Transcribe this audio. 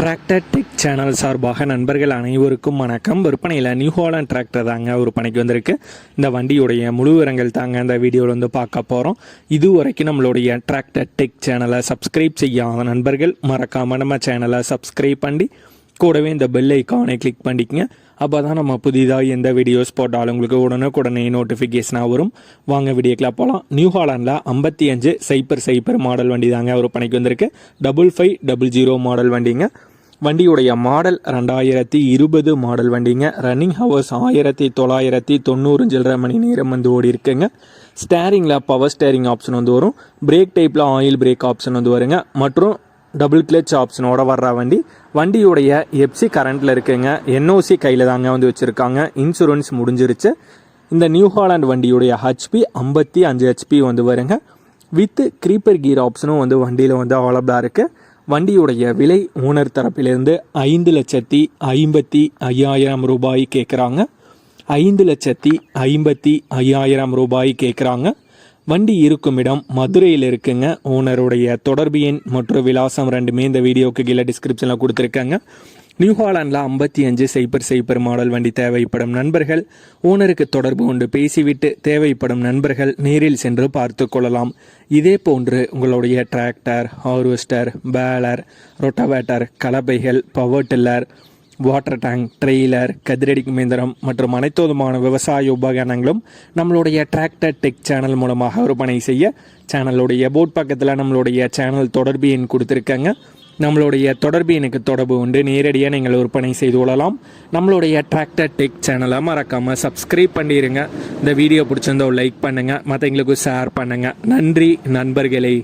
Tractor tech channel சார்பாக நண்பர்கள் அனைவருக்கும் வணக்கம். விற்பனையில் நியூ ஹாலண்ட் டிராக்டர் தாங்க விற்பனைக்கு வந்திருக்கு. இந்த வண்டியுடைய முழு விவரங்கள் தாங்க இந்த வீடியோவில் வந்து பார்க்க போகிறோம். இதுவரைக்கும் நம்மளுடைய டிராக்டர் டெக் சேனலை சப்ஸ்கிரைப் செய்யாத நண்பர்கள் மறக்காமல் நம்ம சேனலை சப்ஸ்கிரைப் பண்ணி கூடவே இந்த பெல் ஐக்கானை கிளிக் பண்ணிக்கங்க. அப்போ தான் நம்ம புதிதாக எந்த வீடியோஸ் போட்டாலும் உங்களுக்கு உடனே நோட்டிஃபிகேஷனாக வரும். வாங்க வீடியோக்கெலாம் போகலாம். நியூ ஹாலண்டில் 5500 மாடல் வண்டி தாங்க விற்பனைக்கு வந்திருக்கு. 5500 மாடல் வண்டிங்க. வண்டியுடைய மாடல் 2020 மாடல் வண்டிங்க. ரன்னிங் ஹவர்ஸ் 1990 மணி நேரம் வந்து ஓடி இருக்குங்க. ஸ்டேரிங்கில் பவர் ஸ்டேரிங் ஆப்ஷன் வந்து வரும். பிரேக் டைப்பில் ஆயில் பிரேக் ஆப்ஷன் வந்து வருங்க. மற்றும் டபுள் கிளச் ஆப்ஷனோட வர்ற வண்டியுடைய எப்சி கரண்ட்டில் இருக்குங்க. என்ஓசி கையில் தாங்க வந்து வச்சுருக்காங்க. இன்சூரன்ஸ் முடிஞ்சிருச்சு. இந்த நியூ ஹாலண்ட் வண்டியுடைய ஹெச்பி 55 ஹெச்பி வந்து வருங்க. வித் க்ரீப்பர் கீர் ஆப்ஷனும் வந்து வண்டியில் வந்து அவைலபிளாக இருக்குது. வண்டியுடைய விலை ஓனர் தரப்பிலிருந்து 5,55,500 ரூபாய் கேட்குறாங்க. 5,55,500 ரூபாய் கேட்குறாங்க. வண்டி இருக்கும் இடம் மதுரையில் இருக்குங்க. ஓனருடைய தொடர்பு எண் மற்றும் விலாசம் ரெண்டுமே இந்த வீடியோக்கு கீழே டிஸ்கிரிப்ஷனில் கொடுத்துருக்காங்க. நியூ ஹாலண்டில் 5500 மாடல் வண்டி தேவைப்படும் நண்பர்கள் ஓனருக்கு தொடர்பு கொண்டு பேசிவிட்டு தேவைப்படும் நண்பர்கள் நேரில் சென்று பார்த்து கொள்ளலாம். இதே போன்று உங்களுடைய டிராக்டர், ஹார்வெஸ்டர், பேலர், ரொட்டவேட்டர், கலப்பைகள், power tiller, water tank, trailer, கதிரடிக்கும் இயந்திரம் மற்றும் அனைத்து விதமான விவசாய உபகரணங்களும் நம்மளுடைய டிராக்டர் டெக் சேனல் மூலமாக விற்பனை செய்ய சேனலுடைய போர்ட் பக்கத்தில் நம்மளுடைய சேனல் தொடர்பு எண் கொடுத்துருக்காங்க. நம்மளுடைய தொடர்பு எனக்கு தொடர்பு உண்டு. நேரடியாக நீங்கள் விற்பனை செய்து கொள்ளலாம். நம்மளுடைய டிராக்டர் டெக் சேனலை மறக்காமல் சப்ஸ்கிரைப் பண்ணிடுங்க. இந்த வீடியோ பிடிச்சிருந்தோ லைக் பண்ணுங்கள், மற்றவங்களுக்கு ஷேர் பண்ணுங்கள். நன்றி நண்பர்களே.